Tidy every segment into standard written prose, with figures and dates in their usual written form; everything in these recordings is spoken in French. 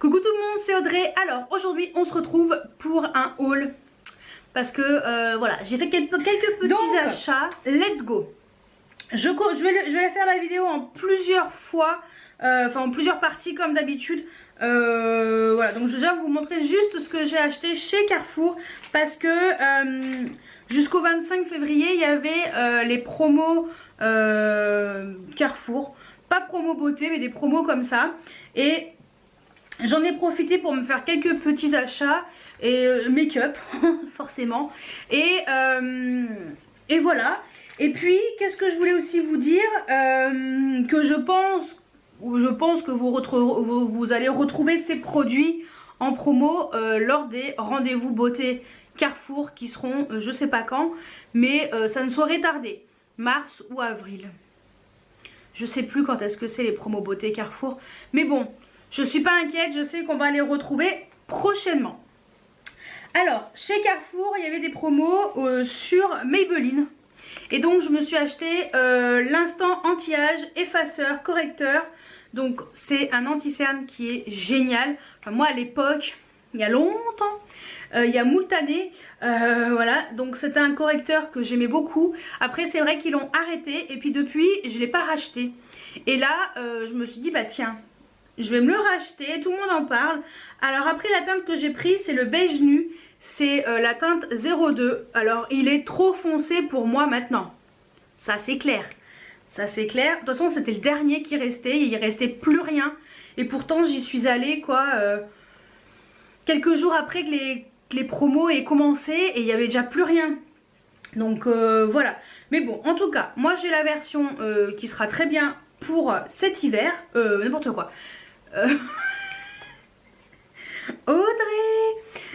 Coucou tout le monde, c'est Audrey. Alors aujourd'hui on se retrouve pour un haul parce que voilà, j'ai fait quelques petits achats. Let's go. Je vais faire la vidéo en plusieurs fois, enfin en plusieurs parties comme d'habitude. Voilà, donc je vais déjà vous montrer juste ce que j'ai acheté chez Carrefour parce que jusqu'au 25 février il y avait les promos Carrefour. Pas promo beauté mais des promos comme ça. Et j'en ai profité pour me faire quelques petits achats et make-up forcément et voilà. Et puis qu'est-ce que je voulais aussi vous dire, que je pense que vous allez retrouver ces produits en promo lors des rendez-vous beauté Carrefour qui seront je sais pas quand, mais ça ne saurait tarder, mars ou avril. Je sais plus quand est-ce que c'est les promos beauté Carrefour, mais bon, je suis pas inquiète, je sais qu'on va les retrouver prochainement. Alors, chez Carrefour, il y avait des promos sur Maybelline. Et donc, je me suis acheté l'instant anti-âge effaceur correcteur. Donc, c'est un anti-cerne qui est génial. Enfin, moi, à l'époque, il y a longtemps, il y a moult années, voilà. Donc, c'était un correcteur que j'aimais beaucoup. Après, c'est vrai qu'ils l'ont arrêté. Et puis, depuis, je ne l'ai pas racheté. Et là, je me suis dit, bah tiens, je vais me le racheter, tout le monde en parle. Alors après, la teinte que j'ai prise, c'est le beige nu. C'est la teinte 02. Alors il est trop foncé pour moi maintenant. Ça c'est clair. Ça c'est clair. De toute façon c'était le dernier qui restait. Il restait plus rien. Et pourtant j'y suis allée quoi quelques jours après que les promos aient commencé. Et il n'y avait déjà plus rien. Donc voilà. Mais bon, en tout cas, moi j'ai la version qui sera très bien pour cet hiver. N'importe quoi. Audrey,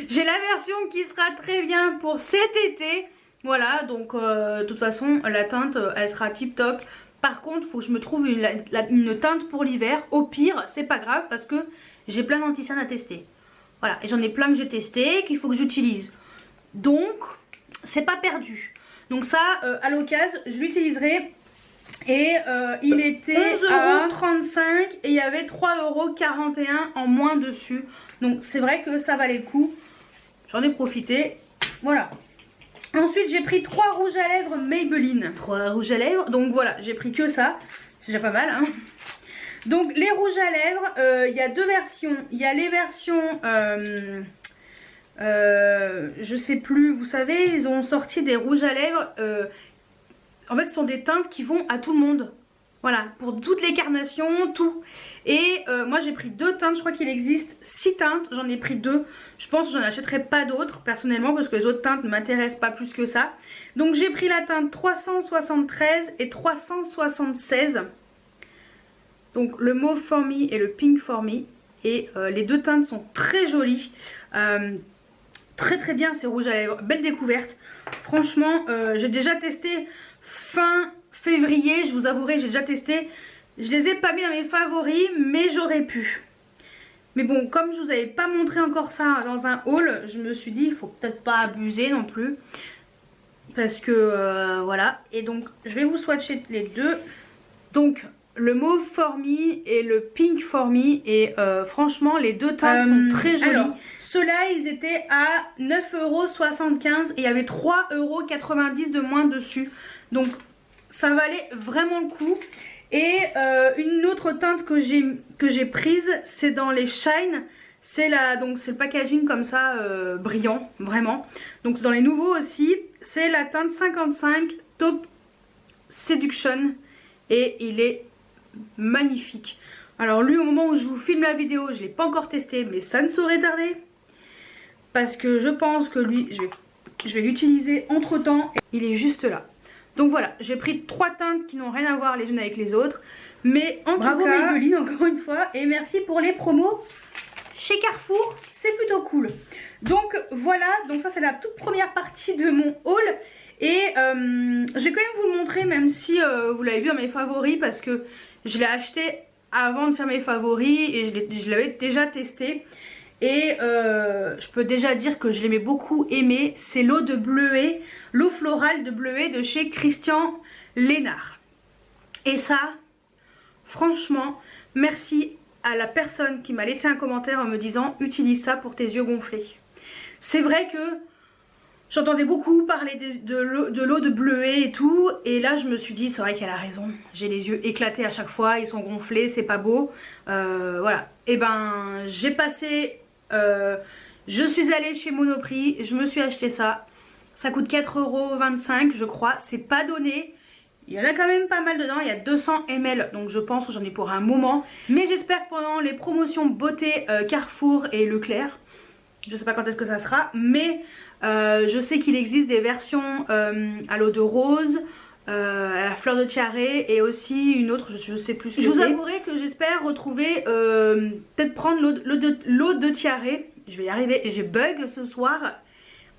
j'ai la version qui sera très bien pour cet été. Voilà, donc de toute façon la teinte elle sera tip top. Par contre il faut que je me trouve une teinte pour l'hiver. Au pire c'est pas grave parce que j'ai plein d'anti-cernes à tester. Voilà, et j'en ai plein que j'ai testé qu'il faut que j'utilise. Donc c'est pas perdu. Donc ça à l'occasion je l'utiliserai. Et il était 11,35 € et il y avait 3,41 € en moins dessus. Donc c'est vrai que ça valait le coup. J'en ai profité. Voilà. Ensuite j'ai pris 3 rouges à lèvres Maybelline. 3 rouges à lèvres. Donc voilà, j'ai pris que ça. C'est déjà pas mal hein. Donc les rouges à lèvres, il y a deux versions. Il y a les versions je sais plus, vous savez, ils ont sorti des rouges à lèvres. En fait, ce sont des teintes qui vont à tout le monde. Voilà, pour toutes les carnations, tout. Et moi, j'ai pris 2 teintes. Je crois qu'il existe 6 teintes. J'en ai pris 2. Je pense que j'en achèterai pas d'autres, personnellement, parce que les autres teintes ne m'intéressent pas plus que ça. Donc, j'ai pris la teinte 373 et 376. Donc, le mauve for me et le pink for me. Et les 2 teintes sont très jolies. Très très bien ces rouges à lèvres. Belle découverte. Franchement, j'ai déjà testé fin février, je vous avouerai, j'ai déjà testé. Je les ai pas mis dans mes favoris, mais j'aurais pu. Mais bon, comme je vous avais pas montré encore ça dans un haul, je me suis dit, il faut peut-être pas abuser non plus. Parce que, voilà. Et donc, je vais vous swatcher les deux. Donc, le mauve for me et le pink for me. Et franchement, les deux teintes sont très jolies. Ceux-là, ils étaient à 9,75 € et il y avait 3,90 € de moins dessus. Donc, ça valait vraiment le coup. Et une autre teinte que j'ai prise, c'est dans les Shine. C'est le packaging comme ça, brillant, vraiment. Donc, c'est dans les nouveaux aussi. C'est la teinte 55 Taupe Seduction. Et il est magnifique. Alors, lui, au moment où je vous filme la vidéo, je ne l'ai pas encore testé, mais ça ne saurait tarder. Parce que je pense que lui, je vais l'utiliser entre temps. Il est juste là. Donc voilà, j'ai pris 3 teintes qui n'ont rien à voir les unes avec les autres. Mais en tout cas, Maybelline encore une fois. Et merci pour les promos chez Carrefour. C'est plutôt cool. Donc voilà, donc ça c'est la toute première partie de mon haul. Et je vais quand même vous le montrer, même si vous l'avez vu dans mes favoris. Parce que je l'ai acheté avant de faire mes favoris et je l'avais déjà testé. Et je peux déjà dire que je l'aimais beaucoup aimé. C'est l'eau de bleuet, l'eau florale de bleuet de chez Christian Lénard. Et ça, franchement, merci à la personne qui m'a laissé un commentaire en me disant utilise ça pour tes yeux gonflés. C'est vrai que j'entendais beaucoup parler de l'eau de bleuet et tout, et là je me suis dit c'est vrai qu'elle a raison, j'ai les yeux éclatés à chaque fois, ils sont gonflés, c'est pas beau. Voilà, et ben j'ai passé, je suis allée chez Monoprix, je me suis acheté ça, ça coûte 4,25 € je crois, c'est pas donné. Il y en a quand même pas mal dedans, il y a 200 ml, donc je pense que j'en ai pour un moment. Mais j'espère que pendant les promotions beauté Carrefour et Leclerc, je sais pas quand est-ce que ça sera, mais je sais qu'il existe des versions à l'eau de rose, à la fleur de tiare et aussi une autre, je sais plus ce que c'est. Je vous avouerai que j'espère retrouver, peut-être prendre l'eau de tiare, je vais y arriver, j'ai bug ce soir,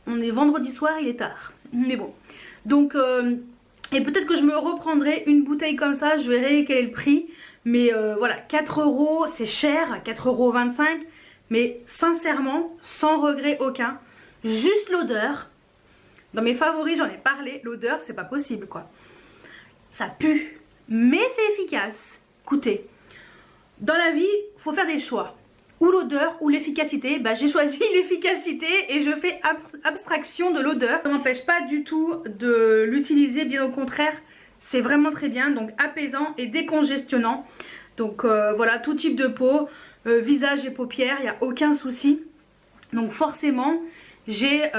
on est vendredi soir, il est tard, mais bon. Donc... et peut-être que je me reprendrai une bouteille comme ça, je verrai quel est le prix. Mais voilà, 4 € c'est cher, 4,25 €. Mais sincèrement, sans regret aucun, juste l'odeur. Dans mes favoris, j'en ai parlé, l'odeur c'est pas possible quoi. Ça pue, mais c'est efficace. Écoutez, dans la vie, il faut faire des choix. Ou l'odeur ou l'efficacité, bah, j'ai choisi l'efficacité et je fais abstraction de l'odeur. Ça m'empêche pas du tout de l'utiliser, bien au contraire, c'est vraiment très bien, donc apaisant et décongestionnant. Donc voilà, tout type de peau, visage et paupières, il n'y a aucun souci. Donc forcément, j'ai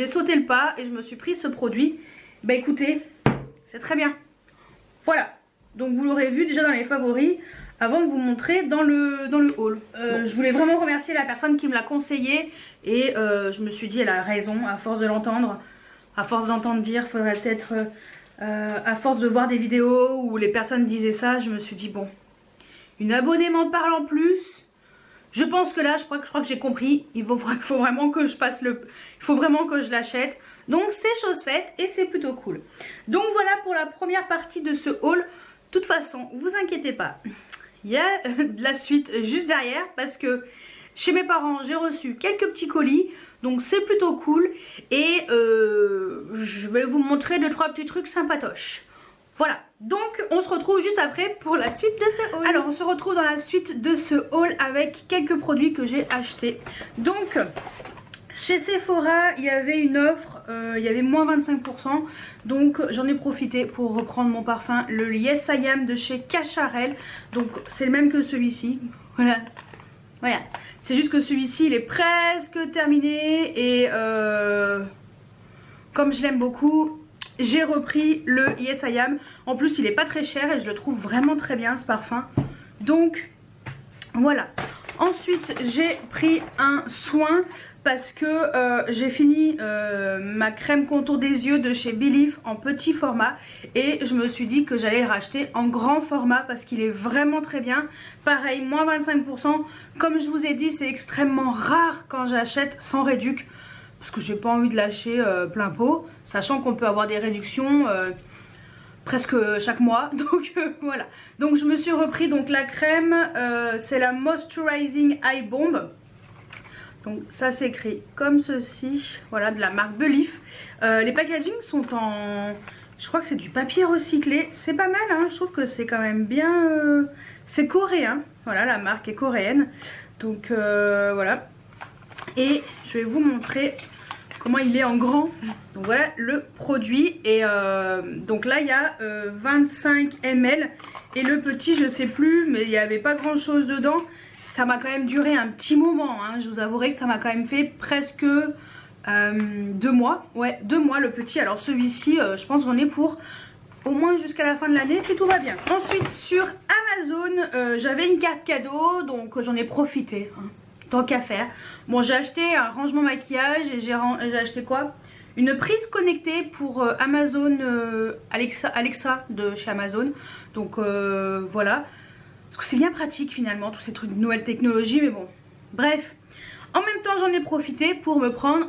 sauté le pas et je me suis pris ce produit. Bah écoutez, c'est très bien. Voilà, donc vous l'aurez vu déjà dans les favoris. Avant de vous montrer dans le haul. Je voulais vraiment remercier la personne qui me l'a conseillé. Et je me suis dit elle a raison, à force de l'entendre. À force d'entendre dire, faudrait peut-être... à force de voir des vidéos où les personnes disaient ça, je me suis dit bon, une abonnée m'en parle en plus. Je pense que là, je crois que j'ai compris. Il faut vraiment que je passe il faut vraiment que je l'achète. Donc c'est chose faite et c'est plutôt cool. Donc voilà pour la première partie de ce haul. De toute façon, vous inquiétez pas. Il y a de la suite juste derrière parce que chez mes parents j'ai reçu quelques petits colis, donc c'est plutôt cool et je vais vous montrer 2-3 petits trucs sympatoches. Voilà, donc on se retrouve juste après pour la suite de ce haul. Alors on se retrouve dans la suite de ce haul avec quelques produits que j'ai achetés. Donc chez Sephora il y avait une offre, il y avait moins 25%, donc j'en ai profité pour reprendre mon parfum, le Yes I Am de chez Cacharel. Donc c'est le même que celui-ci, voilà. Voilà, c'est juste que celui-ci il est presque terminé et comme je l'aime beaucoup, j'ai repris le Yes I Am. En plus il est pas très cher et je le trouve vraiment très bien ce parfum. Donc voilà. Ensuite j'ai pris un soin parce que j'ai fini ma crème contour des yeux de chez Belif en petit format et je me suis dit que j'allais le racheter en grand format parce qu'il est vraiment très bien. Pareil, moins 25%. Comme je vous ai dit, c'est extrêmement rare quand j'achète sans réduc parce que j'ai pas envie de lâcher plein pot, sachant qu'on peut avoir des réductions presque chaque mois. Donc voilà, donc je me suis repris donc la crème, c'est la Moisturizing Eye Bomb. Donc ça s'écrit comme ceci, voilà, de la marque Belif. Les packagings sont en, je crois que c'est du papier recyclé, c'est pas mal hein, je trouve que c'est quand même bien, c'est coréen, voilà, la marque est coréenne. Donc voilà, et je vais vous montrer comment il est en grand. Donc voilà le produit et donc là il y a 25 ml et le petit je sais plus, mais il n'y avait pas grand chose dedans. Ça m'a quand même duré un petit moment hein. Je vous avouerai que ça m'a quand même fait presque 2 mois. Ouais, 2 mois le petit. Alors celui-ci je pense j'en ai pour au moins jusqu'à la fin de l'année si tout va bien. Ensuite sur Amazon j'avais une carte cadeau, donc j'en ai profité hein. Tant qu'à faire. Bon, j'ai acheté un rangement maquillage et j'ai acheté quoi? Une prise connectée pour Amazon Alexa de chez Amazon. Donc voilà. Parce que c'est bien pratique finalement, tous ces trucs de nouvelles technologies, mais bon. Bref. En même temps, j'en ai profité pour me prendre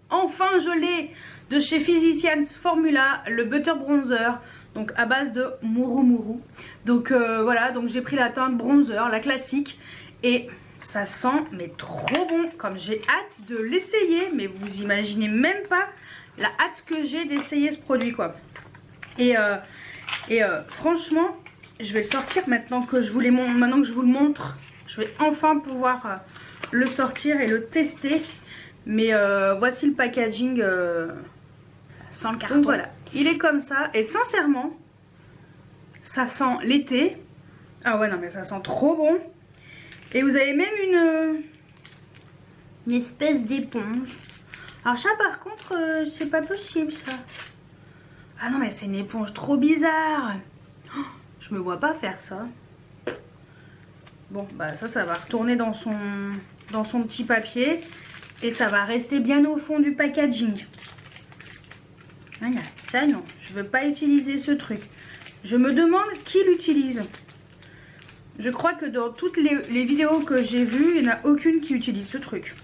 enfin je l'ai, de chez Physicians Formula, le Butter Bronzer. Donc à base de Muru. Donc voilà, donc j'ai pris la teinte bronzer, la classique. Et ça sent mais trop bon, comme j'ai hâte de l'essayer, mais vous imaginez même pas la hâte que j'ai d'essayer ce produit quoi. Et franchement, je vais le sortir maintenant que je vous maintenant que je vous le montre. Je vais enfin pouvoir le sortir et le tester. Mais voici le packaging sans le carton. Donc voilà, il est comme ça. Et sincèrement, ça sent l'été. Ah ouais, non mais ça sent trop bon. Et vous avez même une espèce d'éponge. Alors ça par contre, c'est pas possible ça. Ah non mais c'est une éponge trop bizarre. Oh, je me vois pas faire ça. Bon bah ça va retourner dans son petit papier. Et ça va rester bien au fond du packaging. Voilà, ça non, je veux pas utiliser ce truc. Je me demande qui l'utilise. Je crois que dans toutes les vidéos que j'ai vues, il n'y en a aucune qui utilise ce truc.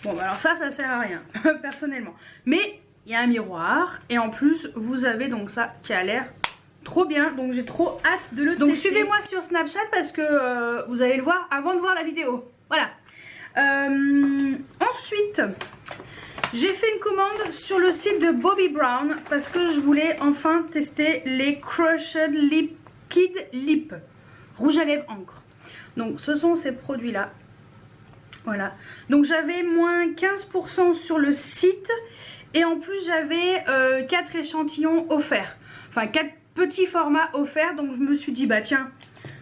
Bon, bah alors ça sert à rien, personnellement. Mais il y a un miroir. Et en plus, vous avez donc ça qui a l'air trop bien. Donc j'ai trop hâte de le tester. Donc suivez-moi sur Snapchat parce que vous allez le voir avant de voir la vidéo. Voilà. Ensuite, j'ai fait une commande sur le site de Bobbi Brown parce que je voulais enfin tester les Crushed Liquid Lip rouge à lèvres encre. Donc ce sont ces produits là. Voilà, donc j'avais moins 15% sur le site et en plus j'avais 4 échantillons offerts, enfin 4 petits formats offerts. Donc je me suis dit bah tiens,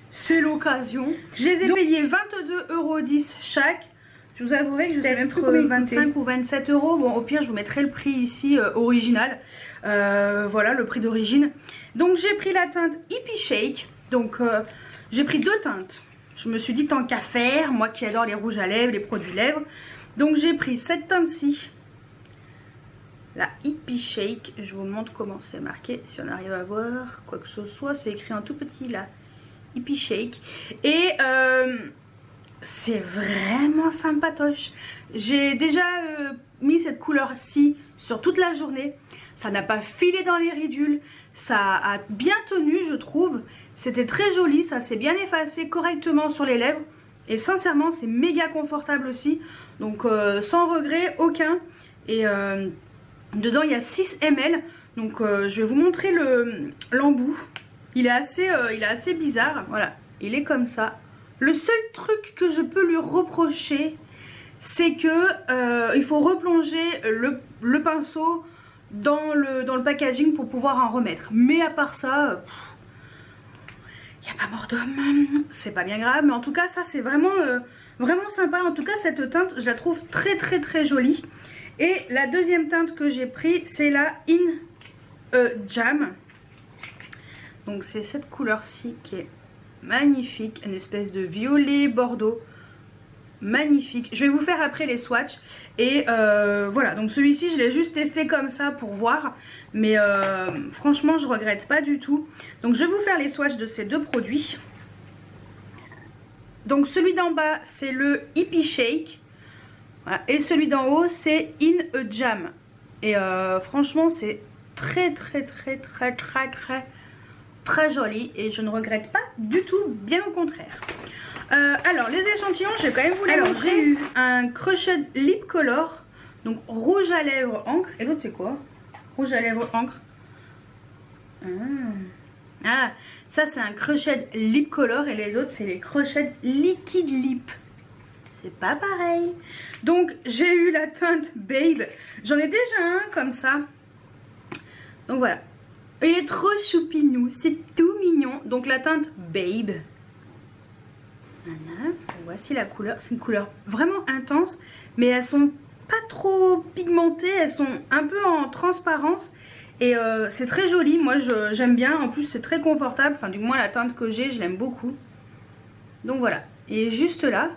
c'est l'occasion. Je les ai payés 22,10 € chaque. Je vous avouerai que je sais même plus combien 25 ou 27 €. Bon, au pire, je vous mettrai le prix ici original. Voilà, le prix d'origine. Donc, j'ai pris la teinte Hippie Shake. Donc, j'ai pris 2 teintes. Je me suis dit, tant qu'à faire, moi qui adore les rouges à lèvres, les produits lèvres. Donc, j'ai pris cette teinte-ci. La Hippie Shake. Je vous montre comment c'est marqué. Si on arrive à voir quoi que ce soit, c'est écrit en tout petit là. Hippie Shake. Et... c'est vraiment sympatoche. J'ai déjà mis cette couleur-ci sur toute la journée. Ça n'a pas filé dans les ridules. Ça a bien tenu, je trouve. C'était très joli. Ça s'est bien effacé correctement sur les lèvres. Et sincèrement, c'est méga confortable aussi. Donc, sans regret aucun. Et dedans, il y a 6 ml. Donc, je vais vous montrer l'embout. Il est assez bizarre. Voilà, il est comme ça. Le seul truc que je peux lui reprocher, c'est que il faut replonger le pinceau dans le packaging pour pouvoir en remettre. Mais à part ça, il n'y a pas mort d'homme. C'est pas bien grave. Mais en tout cas, ça c'est vraiment, vraiment sympa. En tout cas, cette teinte, je la trouve très très très jolie. Et la deuxième teinte que j'ai pris, c'est la In Jam. Donc c'est cette couleur-ci qui est magnifique, une espèce de violet bordeaux, magnifique. Je vais vous faire après les swatchs. Et voilà, donc celui-ci je l'ai juste testé comme ça pour voir, mais franchement je regrette pas du tout. Donc je vais vous faire les swatchs de ces deux produits. Donc celui d'en bas c'est le Hippie Shake, voilà, et celui d'en haut c'est In Jam. Et franchement c'est très joli et je ne regrette pas du tout, bien au contraire. Alors les échantillons, je vais quand même vous les montrer. J'ai eu un Crushed Lip Color, donc rouge à lèvres encre, et l'autre c'est quoi? Rouge à lèvres encre. Ah, ça c'est un Crushed Lip Color et les autres c'est les Crushed Liquid Lip. C'est pas pareil. Donc j'ai eu la teinte Babe, j'en ai déjà un comme ça. Donc voilà. Il est trop choupinou, c'est tout mignon. Donc la teinte Babe. Voilà. Voici la couleur. C'est une couleur vraiment intense. Mais elles sont pas trop pigmentées. Elles sont un peu en transparence. Et c'est très joli. Moi j'aime bien. En plus c'est très confortable. Enfin du moins la teinte que j'ai, je l'aime beaucoup. Donc voilà. Et juste là.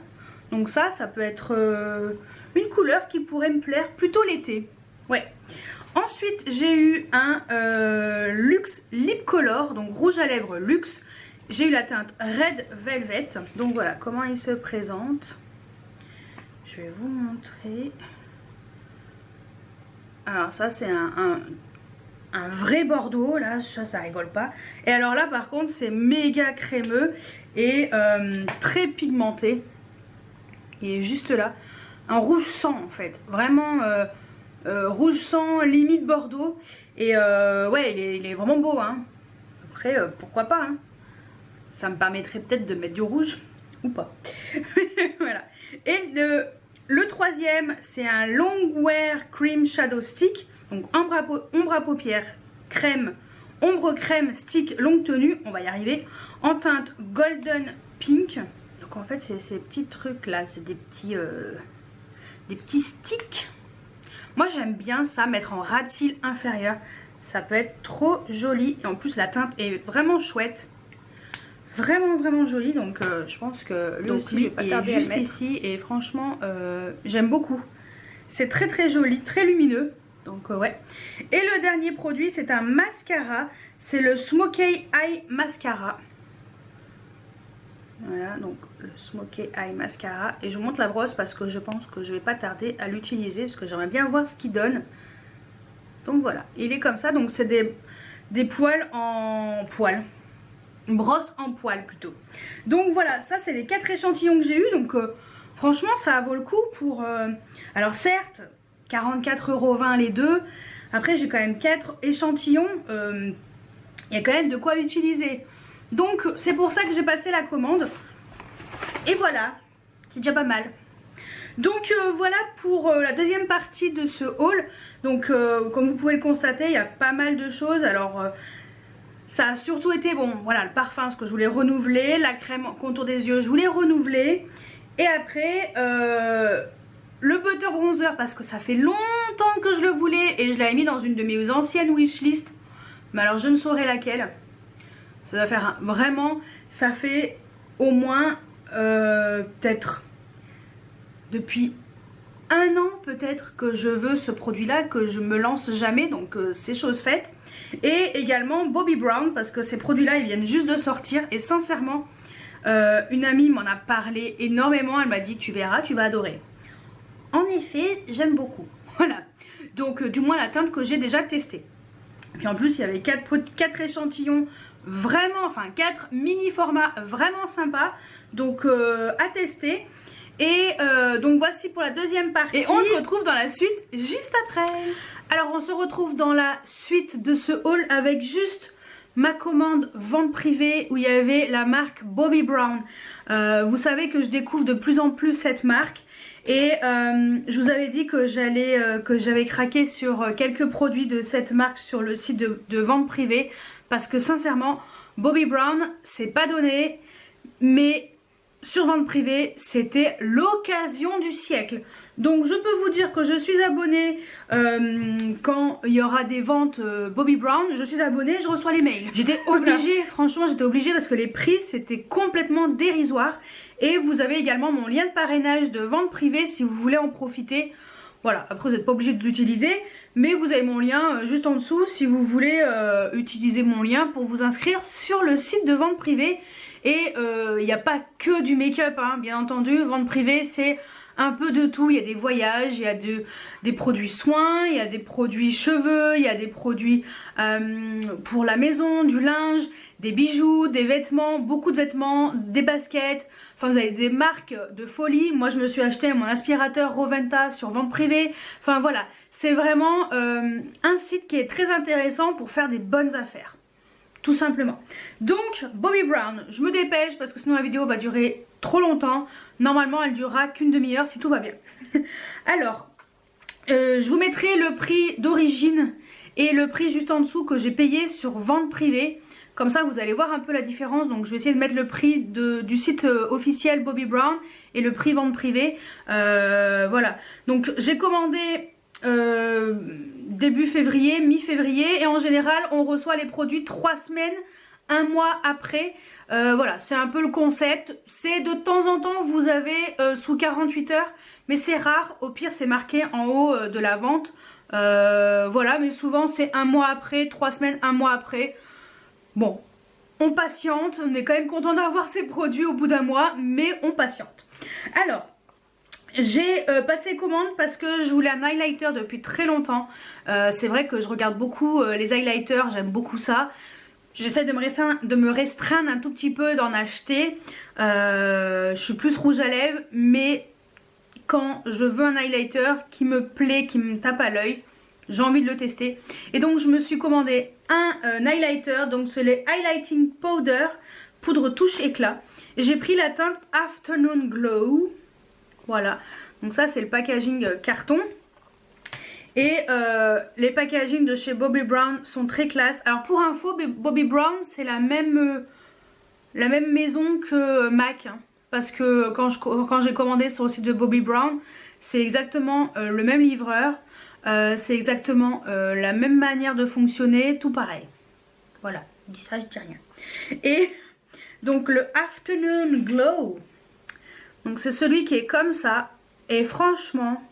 Donc ça peut être une couleur qui pourrait me plaire plutôt l'été. Ouais. Ensuite, j'ai eu un Luxe Lip Color, donc rouge à lèvres luxe. J'ai eu la teinte Red Velvet. Donc voilà comment il se présente. Je vais vous montrer. Alors ça, c'est un vrai bordeaux. Là, ça rigole pas. Et alors là, par contre, c'est méga crémeux et très pigmenté. Et juste là, un rouge sang en fait. Vraiment... rouge sang limite bordeaux et ouais il est vraiment beau hein. après pourquoi pas hein. Ça me permettrait peut-être de mettre du rouge ou pas. Voilà. Et le troisième, c'est un Longwear Cream Shadow Stick. Donc ombre à paupières, crème, ombre crème, stick longue tenue. On va y arriver. En teinte Golden Pink. Donc en fait, c'est ces petits trucs là. C'est des petits sticks. Moi, j'aime bien ça, mettre en ras de cils inférieur. Ça peut être trop joli. Et en plus, la teinte est vraiment chouette. Vraiment jolie, donc je pense que lui aussi je vais pas tarder à le mettre ici et franchement j'aime beaucoup. C'est très joli, très lumineux, donc ouais. Et le dernier produit, c'est un mascara, c'est le Smoky Eye Mascara. Voilà, donc le Smoky Eye Mascara, et je vous montre la brosse parce que je pense que je vais pas tarder à l'utiliser parce que j'aimerais bien voir ce qu'il donne. Donc voilà, il est comme ça, donc c'est des poils en poils. Brosse en poil plutôt. Donc voilà, ça c'est les 4 échantillons que j'ai eu. Donc franchement ça vaut le coup pour... alors certes 44,20 € les deux. Après j'ai quand même 4 échantillons. Il y a quand même de quoi utiliser. Donc c'est pour ça que j'ai passé la commande. Et voilà, c'est déjà pas mal. Donc voilà pour la deuxième partie de ce haul. Donc comme vous pouvez le constater, il y a pas mal de choses. Alors... ça a surtout été, bon, voilà, le parfum, ce que je voulais renouveler, la crème contour des yeux, je voulais renouveler. Et après, le butter bronzer, parce que ça fait longtemps que je le voulais et je l'avais mis dans une de mes anciennes wishlist. Mais alors, je ne saurais laquelle. Ça doit faire vraiment, ça fait au moins, peut-être, depuis un an peut-être que je veux ce produit-là, que je me lance jamais, donc c'est chose faite. Et également Bobbi Brown, parce que ces produits-là, ils viennent juste de sortir. Et sincèrement, une amie m'en a parlé énormément. Elle m'a dit, tu verras, tu vas adorer. En effet, j'aime beaucoup. Voilà. Donc, du moins la teinte que j'ai déjà testée. Puis en plus, il y avait 4 échantillons vraiment, enfin 4 mini formats vraiment sympas. Donc, à tester. Et donc voici pour la deuxième partie. Et on se retrouve dans la suite juste après. Alors on se retrouve dans la suite de ce haul avec juste ma commande vente privée où il y avait la marque Bobbi Brown. Vous savez que je découvre de plus en plus cette marque. Et je vous avais dit que j'avais craqué sur quelques produits de cette marque sur le site de vente privée. Parce que sincèrement, Bobbi Brown, c'est pas donné. Mais... sur vente privée, c'était l'occasion du siècle. Donc je peux vous dire que je suis abonnée quand il y aura des ventes Bobbi Brown. Je suis abonnée, je reçois les mails. J'étais obligée, franchement j'étais obligée parce que les prix c'était complètement dérisoire. Et vous avez également mon lien de parrainage de vente privée si vous voulez en profiter. Voilà, après vous n'êtes pas obligé de l'utiliser, mais vous avez mon lien juste en dessous si vous voulez utiliser mon lien pour vous inscrire sur le site de vente privée. Et il n'y a pas que du make-up, hein, bien entendu. Vente privée, c'est un peu de tout. Il y a des voyages, il y a des produits soins, il y a des produits cheveux, il y a des produits pour la maison, du linge, des bijoux, des vêtements, beaucoup de vêtements, des baskets. Enfin, vous avez des marques de folie. Moi, je me suis acheté mon aspirateur Roventa sur vente privée. Enfin, voilà. C'est vraiment un site qui est très intéressant pour faire des bonnes affaires. Tout simplement. Donc, Bobbi Brown, je me dépêche parce que sinon la vidéo va durer trop longtemps. Normalement, elle durera qu'une demi-heure si tout va bien. Alors, je vous mettrai le prix d'origine et le prix juste en dessous que j'ai payé sur vente privée. Comme ça, vous allez voir un peu la différence. Donc, je vais essayer de mettre le prix du site officiel Bobbi Brown et le prix vente privée. Voilà. Donc, j'ai commandé... début février, mi-février, et en général on reçoit les produits 3 semaines, 1 mois après. Voilà, c'est un peu le concept. C'est de temps en temps vous avez sous 48 heures, mais c'est rare. Au pire c'est marqué en haut de la vente. Voilà, mais souvent c'est 1 mois après, 3 semaines, 1 mois après. Bon, on patiente, on est quand même content d'avoir ces produits au bout d'1 mois, mais on patiente. Alors, j'ai passé commande parce que je voulais un highlighter depuis très longtemps. C'est vrai que je regarde beaucoup les highlighters, j'aime beaucoup ça. J'essaie de me restreindre un tout petit peu, d'en acheter. Je suis plus rouge à lèvres, mais quand je veux un highlighter qui me plaît, qui me tape à l'œil, j'ai envie de le tester. Et donc je me suis commandé un highlighter, donc c'est les Highlighting Powder, poudre touche éclat. J'ai pris la teinte Afternoon Glow, voilà, donc ça c'est le packaging carton. Et les packaging de chez Bobbi Brown sont très classe. Alors pour info, Bobbi Brown c'est la même maison que MAC, hein, parce que quand j'ai commandé sur le site de Bobbi Brown, c'est exactement le même livreur, c'est exactement la même manière de fonctionner, tout pareil. Voilà, je dis ça, je dis rien. Et donc le Afternoon Glow, donc c'est celui qui est comme ça, et franchement,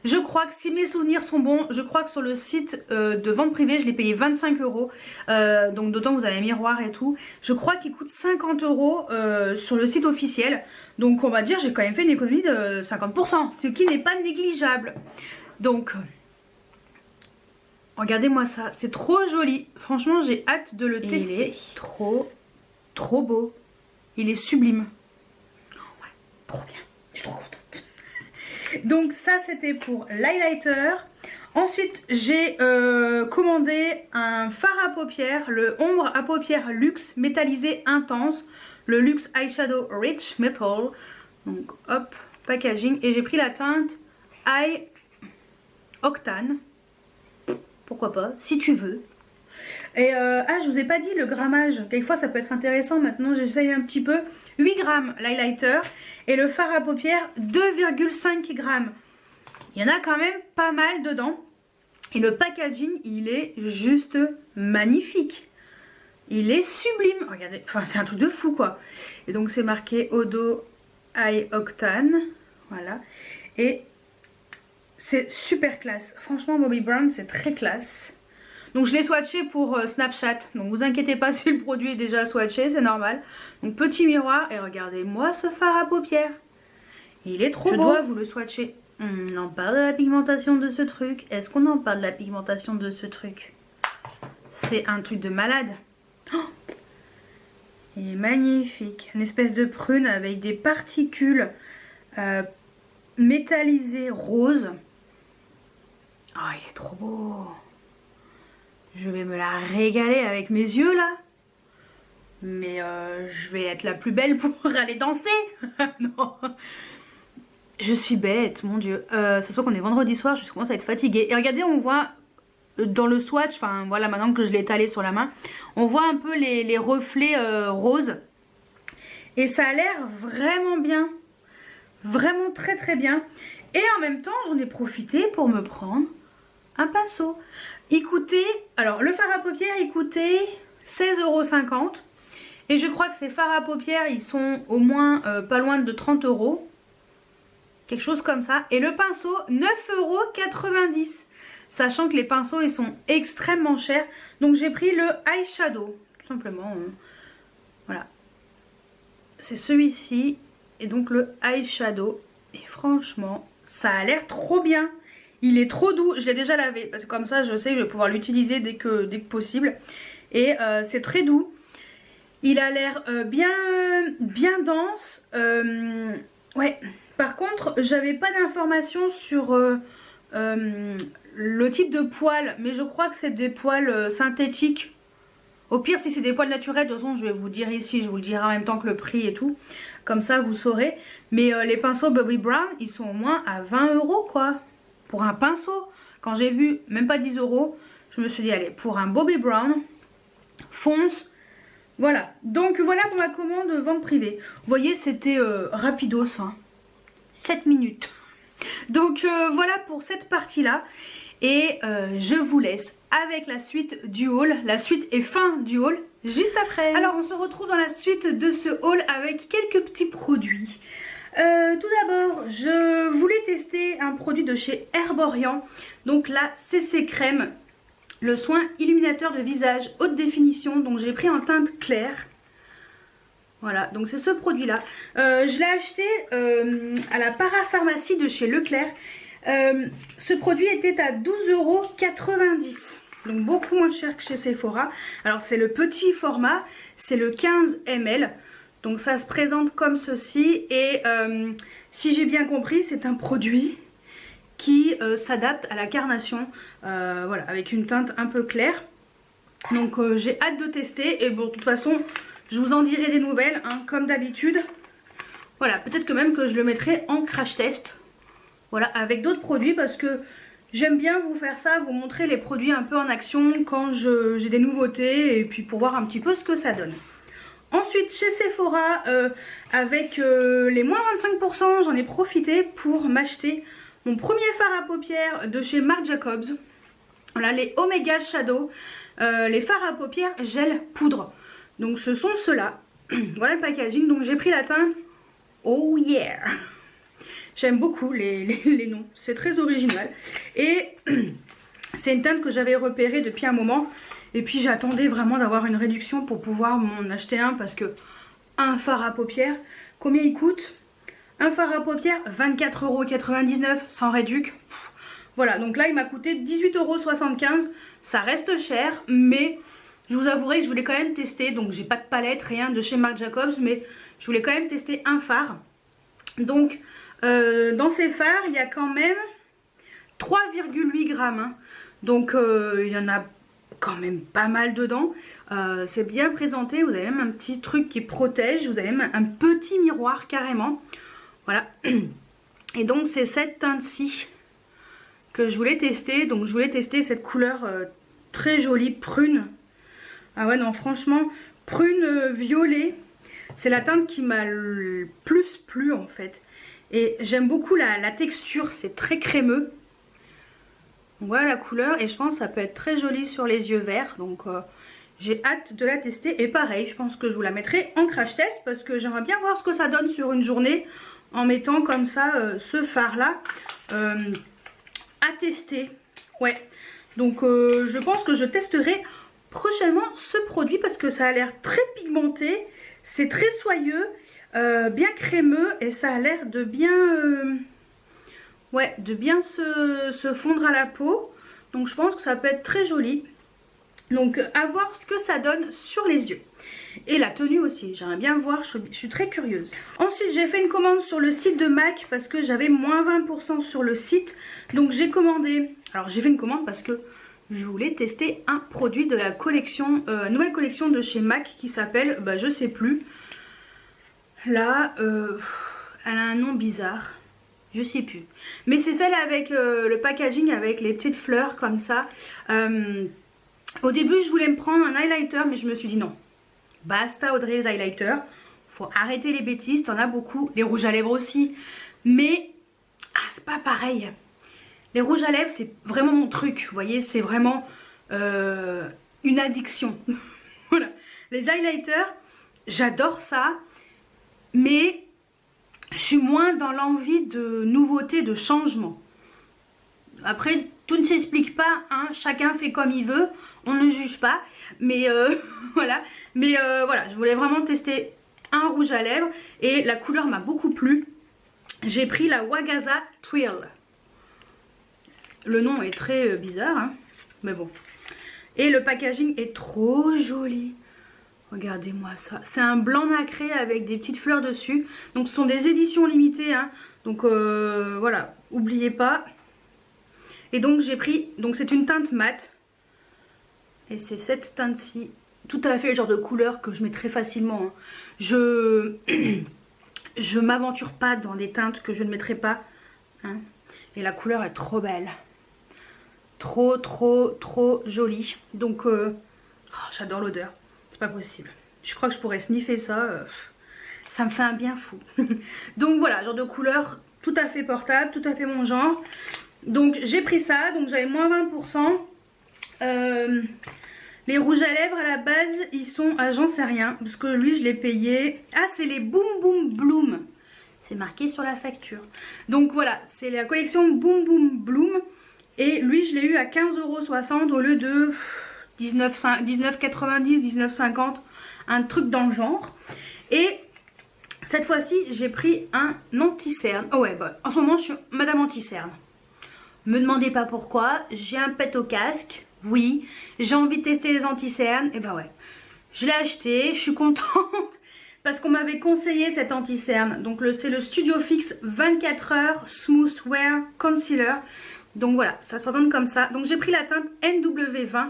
je crois que si mes souvenirs sont bons, je crois que sur le site de vente privée, je l'ai payé 25 €. Donc d'autant que vous avez un miroir et tout. Je crois qu'il coûte 50 € sur le site officiel. Donc on va dire j'ai quand même fait une économie de 50%. Ce qui n'est pas négligeable. Donc regardez-moi ça, c'est trop joli. Franchement j'ai hâte de le tester. Il est trop beau. Il est sublime. Ouais, trop bien. Je suis trop contente. Donc ça c'était pour l'highlighter. Ensuite j'ai commandé un fard à paupières, le ombre à paupières luxe métallisé intense, le luxe eyeshadow rich metal. Donc hop, packaging, et j'ai pris la teinte Eye Octane. Pourquoi pas, si tu veux. Et je vous ai pas dit le grammage, quelquefois ça peut être intéressant, maintenant j'essaye un petit peu. 8 grammes l'highlighter et le fard à paupières 2,5 grammes. Il y en a quand même pas mal dedans. Et le packaging il est juste magnifique. Il est sublime, regardez, enfin c'est un truc de fou quoi. Et donc c'est marqué Odo Eye Octane, voilà. Et c'est super classe, franchement Bobbi Brown c'est très classe. Donc je l'ai swatché pour Snapchat, donc vous inquiétez pas si le produit est déjà swatché, c'est normal. Donc petit miroir, et regardez-moi ce fard à paupières. Il est trop beau. Je dois vous le swatcher. On en parle de la pigmentation de ce truc. Est-ce qu'on en parle de la pigmentation de ce truc? C'est un truc de malade. Oh, il est magnifique. Une espèce de prune avec des particules métallisées roses. Oh, il est trop beau. Je vais me la régaler avec mes yeux là. Mais je vais être la plus belle pour aller danser. Non. Je suis bête, mon dieu. Ça se voit qu'on est vendredi soir, je commence à être fatiguée. Et regardez, on voit dans le swatch, enfin voilà, maintenant que je l'ai étalé sur la main, on voit un peu les reflets roses. Et ça a l'air vraiment bien. Vraiment très très bien. Et en même temps, j'en ai profité pour me prendre un pinceau. Il coûtait, alors le fard à paupières il coûtait 16,50 €. Et je crois que ces fards à paupières ils sont au moins pas loin de 30 €. Quelque chose comme ça. Et le pinceau 9,90 €. Sachant que les pinceaux ils sont extrêmement chers. Donc j'ai pris le eyeshadow. Tout simplement. Voilà. C'est celui-ci. Et donc le eyeshadow. Et franchement ça a l'air trop bien. Il est trop doux, je l'ai déjà lavé parce que comme ça je sais que je vais pouvoir l'utiliser dès que possible. Et c'est très doux. Il a l'air bien dense. Ouais. Par contre j'avais pas d'informations sur le type de poils. Mais je crois que c'est des poils synthétiques. Au pire si c'est des poils naturels, de toute façon je vais vous dire ici, je vous le dirai en même temps que le prix et tout. Comme ça vous saurez. Mais les pinceaux Bobbi Brown ils sont au moins à 20 € quoi. Pour un pinceau, quand j'ai vu même pas 10 €, je me suis dit allez, pour un Bobbi Brown, fonce. Voilà, donc voilà pour ma commande vente privée. Vous voyez, c'était rapidos, hein. 7 minutes. Donc voilà pour cette partie-là. Et je vous laisse avec la suite du haul, la suite et fin du haul, juste après. Alors on se retrouve dans la suite de ce haul avec quelques petits produits. Tout d'abord, je voulais tester un produit de chez Herborian, donc la CC Crème, le soin illuminateur de visage haute définition, donc j'ai pris en teinte claire. Voilà, donc c'est ce produit là. Je l'ai acheté à la parapharmacie de chez Leclerc. Ce produit était à 12,90 €, donc beaucoup moins cher que chez Sephora. Alors c'est le petit format, c'est le 15 ml. Donc ça se présente comme ceci et si j'ai bien compris c'est un produit qui s'adapte à la carnation, voilà, avec une teinte un peu claire. Donc j'ai hâte de tester et bon, de toute façon je vous en dirai des nouvelles, hein, comme d'habitude. Voilà, peut-être que même que je le mettrai en crash test, voilà, avec d'autres produits, parce que j'aime bien vous faire ça, vous montrer les produits un peu en action quand j'ai des nouveautés, et puis pour voir un petit peu ce que ça donne. Ensuite, chez Sephora, avec les moins 25%, j'en ai profité pour m'acheter mon premier fard à paupières de chez Marc Jacobs. Voilà, les Omega Shadow, les fards à paupières gel poudre. Donc ce sont ceux-là. Voilà le packaging. Donc j'ai pris la teinte Oh Yeah. J'aime beaucoup les noms, c'est très original. Et c'est une teinte que j'avais repérée depuis un moment. Et puis j'attendais vraiment d'avoir une réduction pour pouvoir m'en acheter un, parce que un fard à paupières, combien il coûte? Un fard à paupières, 24,99 € sans réduc. Voilà, donc là il m'a coûté 18,75 €. Ça reste cher, mais je vous avouerai que je voulais quand même tester. Donc j'ai pas de palette, rien de chez Marc Jacobs, mais je voulais quand même tester un fard. Donc dans ces fards, il y a quand même 3,8 grammes. Hein. Donc il y en a quand même pas mal dedans. C'est bien présenté. Vous avez même un petit truc qui protège. Vous avez même un petit miroir carrément. Voilà. Et donc c'est cette teinte-ci que je voulais tester. Donc je voulais tester cette couleur très jolie, prune. Ah ouais, non, franchement, prune violet. C'est la teinte qui m'a le plus plu en fait. Et j'aime beaucoup la texture, c'est très crémeux. Voilà la couleur, et je pense que ça peut être très joli sur les yeux verts. Donc j'ai hâte de la tester. Et pareil, je pense que je vous la mettrai en crash test, parce que j'aimerais bien voir ce que ça donne sur une journée en mettant comme ça ce fard là à tester. Ouais, donc je pense que je testerai prochainement ce produit, parce que ça a l'air très pigmenté, c'est très soyeux, bien crémeux, et ça a l'air de bien ouais, de bien se fondre à la peau. Donc je pense que ça peut être très joli. Donc à voir ce que ça donne sur les yeux. Et la tenue aussi, j'aimerais bien voir, je suis très curieuse. Ensuite j'ai fait une commande sur le site de MAC, parce que j'avais moins 20% sur le site. Donc j'ai commandé, alors j'ai fait une commande parce que je voulais tester un produit de la collection, nouvelle collection de chez MAC qui s'appelle, bah, je sais plus. Là, elle a un nom bizarre. Je sais plus. Mais c'est celle avec le packaging avec les petites fleurs comme ça. Au début, je voulais me prendre un highlighter, mais je me suis dit non. Basta Audrey les highlighters. Faut arrêter les bêtises, t'en as beaucoup. Les rouges à lèvres aussi. Mais, c'est pas pareil. Les rouges à lèvres, c'est vraiment mon truc. Vous voyez, c'est vraiment une addiction. Voilà. Les highlighters, j'adore ça. Mais je suis moins dans l'envie de nouveauté, de changement. Après, tout ne s'explique pas, hein, chacun fait comme il veut, on ne juge pas. Mais voilà, voilà, je voulais vraiment tester un rouge à lèvres et la couleur m'a beaucoup plu. J'ai pris la Wagaza Twill. Le nom est très bizarre, hein, mais bon. Et le packaging est trop joli. Regardez-moi ça. C'est un blanc nacré avec des petites fleurs dessus. Donc ce sont des éditions limitées. Hein. Donc voilà, n'oubliez pas. Et donc j'ai pris, donc c'est une teinte mate. Et c'est cette teinte-ci. Tout à fait le genre de couleur que je mets très facilement. Hein. Je m'aventure pas dans des teintes que je ne mettrai pas. Hein. Et la couleur est trop belle. Trop jolie. Donc j'adore l'odeur. Pas possible. Je crois que je pourrais sniffer ça. Ça me fait un bien fou. Donc voilà, genre de couleur tout à fait portable, tout à fait mon genre. Donc j'ai pris ça. Donc j'avais moins 20%. Les rouges à lèvres à la base, ils sont à j'en sais rien. Parce que lui, je l'ai payé. Ah, c'est les Boom Boom Bloom. C'est marqué sur la facture. Donc voilà, c'est la collection Boom Boom Bloom. Et lui, je l'ai eu à 15,60 € au lieu de 19,90, 19,50, un truc dans le genre. Et cette fois-ci, j'ai pris un anti-cerne. Oh ouais, bah, en ce moment, je suis Madame Anti-cerne. Me demandez pas pourquoi. J'ai un pet au casque. Oui, j'ai envie de tester les anti-cernes. Et bah ouais, je l'ai acheté. Je suis contente parce qu'on m'avait conseillé cet anti-cerne. Donc c'est le Studio Fix 24 heures Smooth Wear Concealer. Donc voilà, ça se présente comme ça. Donc j'ai pris la teinte NW20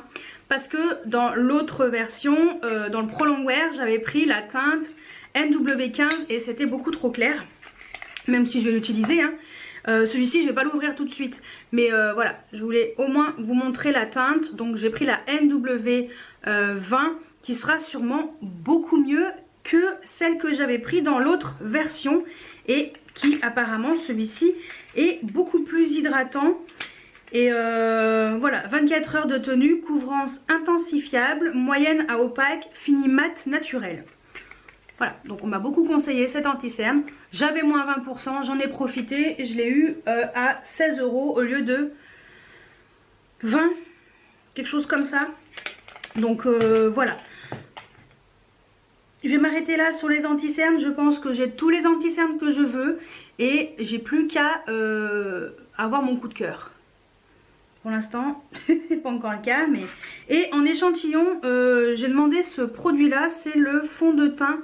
parce que dans l'autre version, dans le Pro Longwear, j'avais pris la teinte NW15 et c'était beaucoup trop clair. Même si je vais l'utiliser, hein. Celui-ci je vais pas l'ouvrir tout de suite. Mais voilà, je voulais au moins vous montrer la teinte. Donc j'ai pris la NW20 qui sera sûrement beaucoup mieux que celle que j'avais pris dans l'autre version. Et qui apparemment celui-ci est beaucoup plus hydratant. Et voilà, 24 heures de tenue, couvrance intensifiable, moyenne à opaque, fini mat naturel. Voilà, donc on m'a beaucoup conseillé cet anti-cerne. J'avais moins 20%, j'en ai profité et je l'ai eu à 16 € au lieu de 20, quelque chose comme ça. Donc voilà. Je vais m'arrêter là sur les anti-cernes. Je pense que j'ai tous les anti-cernes que je veux et j'ai plus qu'à avoir mon coup de cœur. Pour l'instant, c'est pas encore le cas, mais... Et en échantillon, j'ai demandé ce produit-là, c'est le fond de teint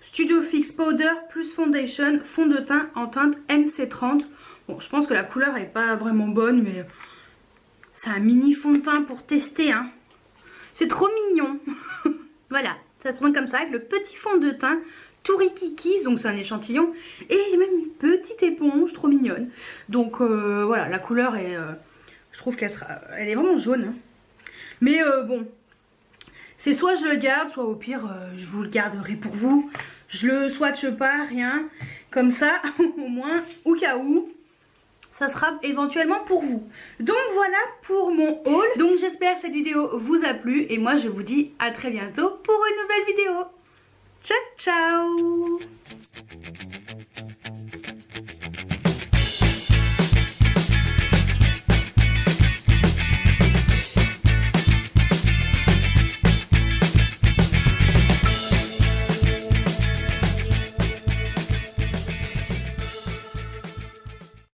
Studio Fix Powder plus Foundation, fond de teint en teinte NC30. Bon, je pense que la couleur est pas vraiment bonne, mais c'est un mini fond de teint pour tester, hein. C'est trop mignon. Voilà, ça se prend comme ça, avec le petit fond de teint tout rikiki, donc c'est un échantillon, et même une petite éponge trop mignonne. Donc voilà, la couleur est... je trouve qu'elle elle est vraiment jaune, hein. Mais bon, c'est soit je le garde, soit au pire je vous le garderai pour vous. Je le swatche pas, rien. Comme ça, au moins, au cas où, ça sera éventuellement pour vous. Donc voilà pour mon haul. Donc j'espère que cette vidéo vous a plu. Et moi je vous dis à très bientôt pour une nouvelle vidéo. Ciao ciao.